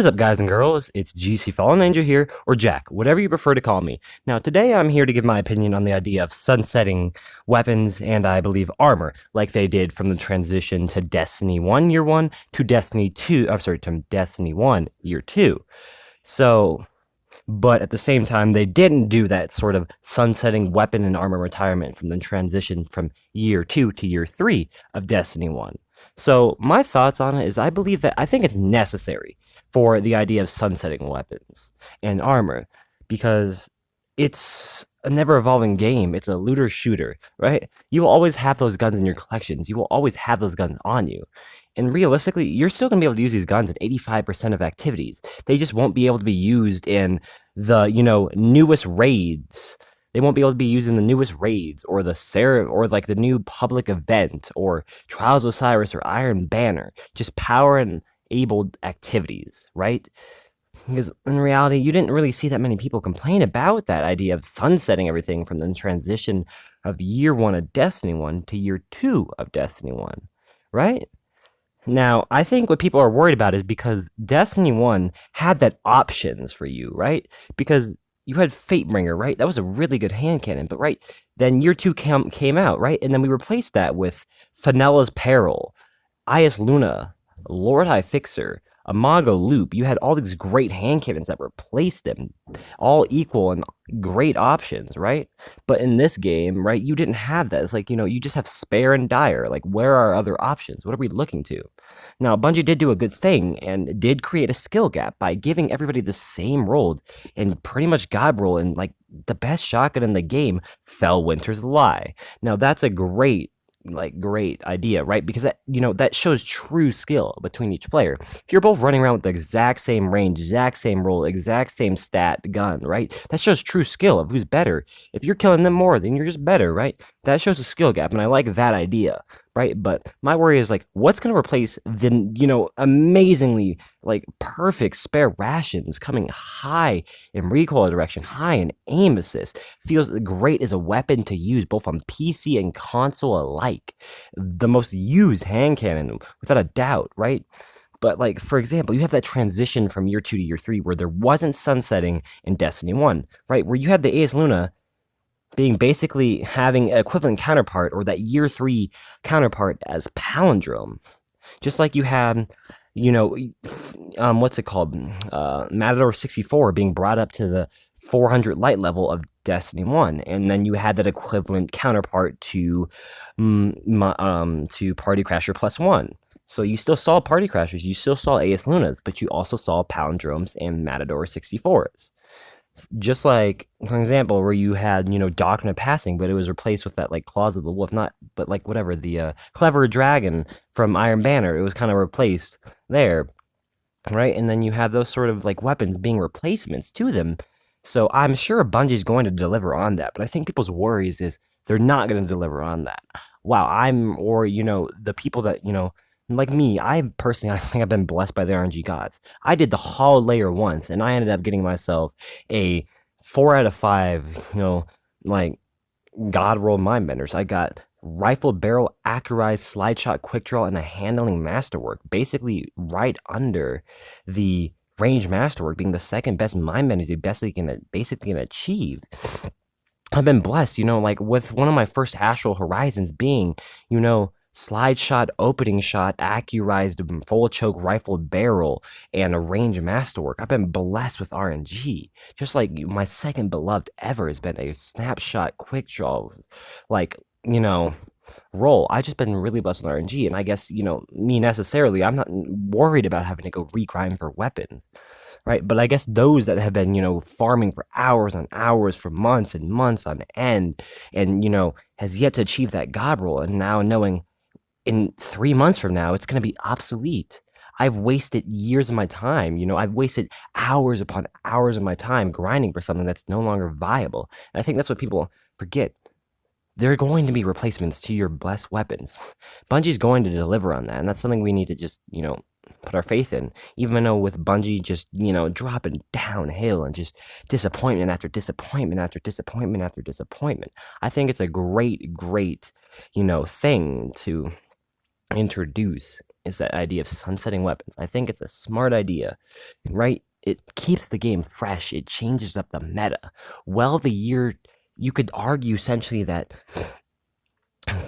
What is up, guys and girls? It's GC Fallen Ninja here, or Jack, whatever you prefer to call me. Now, today I'm here to give my opinion on the idea of sunsetting weapons and, I believe, armor, like they did from the transition to Destiny 1 Year 1 to Destiny 2, to Destiny 1 Year 2. But at the same time, they didn't do that sort of sunsetting weapon and armor retirement from the transition from Year 2 to Year 3 of Destiny 1. So, my thoughts on it is I think it's necessary for the idea of sunsetting weapons and armor because it's a never evolving game. It's a looter shooter, right? You will always have those guns in your collections. You will always have those guns on you. And realistically, you're still going to be able to use these guns in 85% of activities. They just won't be able to be used in the, newest raids. They won't be able to be used in the newest raids or the new public event or Trials of Osiris or Iron Banner. Just power and abled activities, right? Because in reality, you didn't really see that many people complain about that idea of sunsetting everything from the transition of Year 1 of Destiny 1 to Year 2 of Destiny 1, right? Now, I think what people are worried about is because Destiny 1 had that options for you, right? Because you had Fatebringer, right? That was a really good hand cannon, but right, then Year 2 came out, right? And then we replaced that with Fenella's Peril, Ias Luna, Lord High Fixer, Imago Loop. You had all these great hand cannons that replaced them, all equal and great options, right? But in this game, right, you didn't have that. It's like, you just have Spare and Dire. Like, where are other options? What are we looking to? Now, Bungie did do a good thing and did create a skill gap by giving everybody the same role and pretty much God roll and like the best shotgun in the game, Fellwinter's Lie. Now, that's a great idea, right? Because that shows true skill between each player. If you're both running around with the exact same range, exact same roll, exact same stat gun, right? That shows true skill of who's better. If you're killing them more, then you're just better, right? That shows a skill gap, and I like that idea, right? But my worry is like, what's going to replace the amazingly like perfect spare rations coming high in recoil direction, high in aim assist, feels great as a weapon to use both on PC and console alike. The most used hand cannon, without a doubt, right? But like, for example, you have that transition from Year 2 to Year 3 where there wasn't sunsetting in Destiny 1, right? Where you had the Ace Luna being basically having an equivalent counterpart or that Year 3 counterpart as Palindrome. Just like you had, what's it called? Matador 64 being brought up to the 400 light level of Destiny 1. And then you had that equivalent counterpart to Party Crasher +1. So you still saw Party Crashers, you still saw AS Lunas, but you also saw Palindromes and Matador 64s. Just like, for example, where you had, Doctrine of Passing, but it was replaced with that, like, Claws of the Wolf, the Clever Dragon from Iron Banner. It was kind of replaced there, right? And then you have those sort of, like, weapons being replacements to them. So I'm sure Bungie's going to deliver on that, but I think people's worries is they're not going to deliver on that. Wow, the people that, like me, I think I've been blessed by the RNG gods. I did the Hall layer once, and I ended up getting myself a 4 out of 5, God roll Mindbenders. I got Rifle Barrel, Accurized, Slide Shot, Quick Draw, and a Handling Masterwork, basically right under the Range Masterwork, being the second best Mindbenders you basically can achieve. I've been blessed, with one of my first Astral Horizons being, Slide Shot, Opening Shot, Accurized, Full Choke, Rifled Barrel, and a Range Masterwork. I've been blessed with RNG. Just like my second beloved ever has been a Snapshot, Quick Draw, roll. I've just been really blessed with RNG, and I guess, me necessarily, I'm not worried about having to go regrind for weapons. Right, but I guess those that have been, farming for hours on hours, for months and months on end, and, has yet to achieve that God roll, and now knowing in 3 months from now, it's going to be obsolete. I've wasted years of my time. I've wasted hours upon hours of my time grinding for something that's no longer viable. And I think that's what people forget. There are going to be replacements to your blessed weapons. Bungie's going to deliver on that, and that's something we need to just, put our faith in. Even though with Bungie just, dropping downhill and just disappointment after disappointment after disappointment after disappointment, I think it's a great, thing to introduce is that idea of sunsetting weapons. I think it's a smart idea, right? It keeps the game fresh. It changes up the meta. Well, you could argue essentially that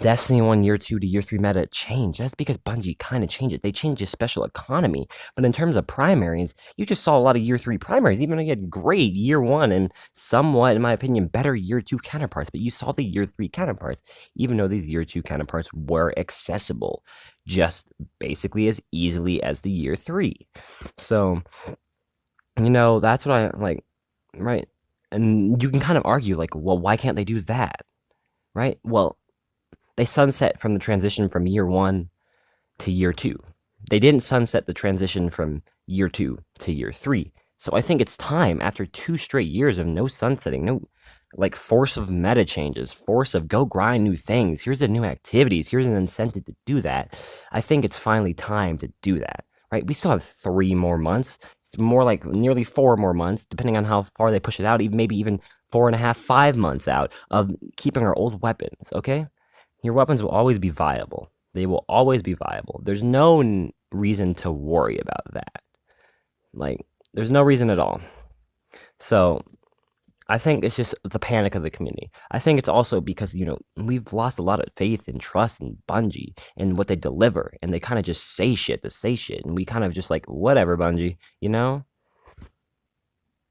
Destiny 1 Year 2 to Year 3 meta changed. That's because Bungie kind of changed it. They changed the special economy. But in terms of primaries, you just saw a lot of Year 3 primaries, even though you had great Year 1 and somewhat, in my opinion, better Year 2 counterparts. But you saw the Year 3 counterparts, even though these Year 2 counterparts were accessible just basically as easily as the Year 3. So, that's what I like, right? And you can kind of argue, like, well, why can't they do that, right? Well, they sunset from the transition from Year 1 to Year 2. They didn't sunset the transition from Year 2 to Year 3. So I think it's time, after 2 straight years of no sunsetting, no like force of meta changes, force of go grind new things, here's the new activities, here's an incentive to do that. I think it's finally time to do that, right? We still have 3 more months. It's more like nearly 4 more months, depending on how far they push it out, maybe even 4.5, 5 months out of keeping our old weapons, okay? Your weapons will always be viable. They will always be viable. There's no reason to worry about that. Like, there's no reason at all. So, I think it's just the panic of the community. I think it's also because, we've lost a lot of faith and trust in Bungie and what they deliver. And they kind of just say shit to say shit. And we kind of just like, whatever, Bungie, And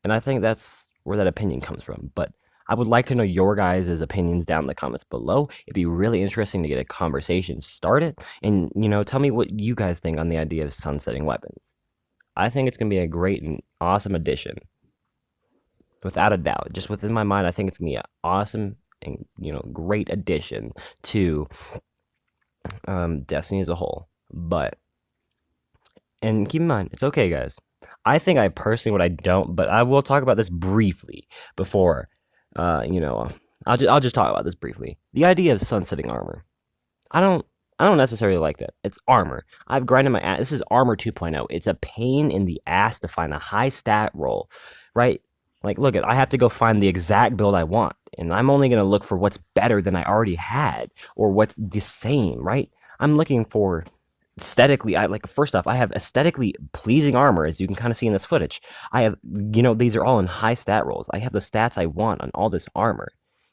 I think that's where that opinion comes from. But I would like to know your guys' opinions down in the comments below. It'd be really interesting to get a conversation started. And, tell me what you guys think on the idea of sunsetting weapons. I think it's going to be a great and awesome addition. Without a doubt. Just within my mind, I think it's going to be an awesome and, great addition to Destiny as a whole. And keep in mind, it's okay, guys. I think I personally, what I don't, but I will talk about this briefly before, I'll just talk about this briefly. The idea of sunsetting armor. I don't necessarily like that. It's armor. I've grinded my ass. This is armor 2.0. It's a pain in the ass to find a high stat roll, right? Like, look, I have to go find the exact build I want, and I'm only going to look for what's better than I already had, or what's the same, right? I'm looking for aesthetically, first off, I have aesthetically pleasing armor, as you can kind of see in this footage. I have, these are all in high stat rolls. I have the stats I want on all this armor,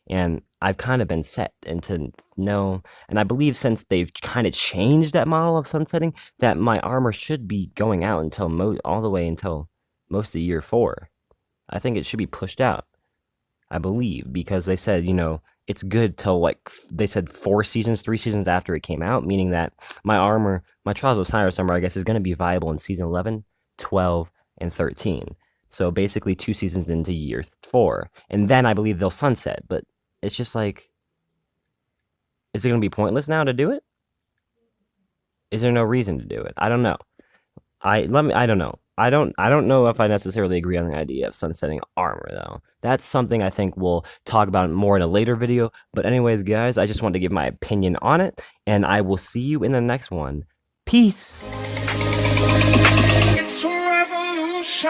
and I've kind of been set into know, and I believe since they've kind of changed that model of sunsetting, that my armor should be going out until all the way until most of Year 4. I think it should be pushed out, I believe, because they said, it's good till, they said 3 seasons after it came out, meaning that my armor, my Trials of Osiris armor, I guess, is going to be viable in Season 11, 12, and 13. So basically 2 seasons into Year 4. And then I believe they'll sunset, but it's just like, is it going to be pointless now to do it? Is there no reason to do it? I don't know. I don't know. I don't know if I necessarily agree on the idea of sunsetting armor, though. That's something I think we'll talk about more in a later video. But anyways, guys, I just wanted to give my opinion on it, and I will see you in the next one. Peace! It's a revolution.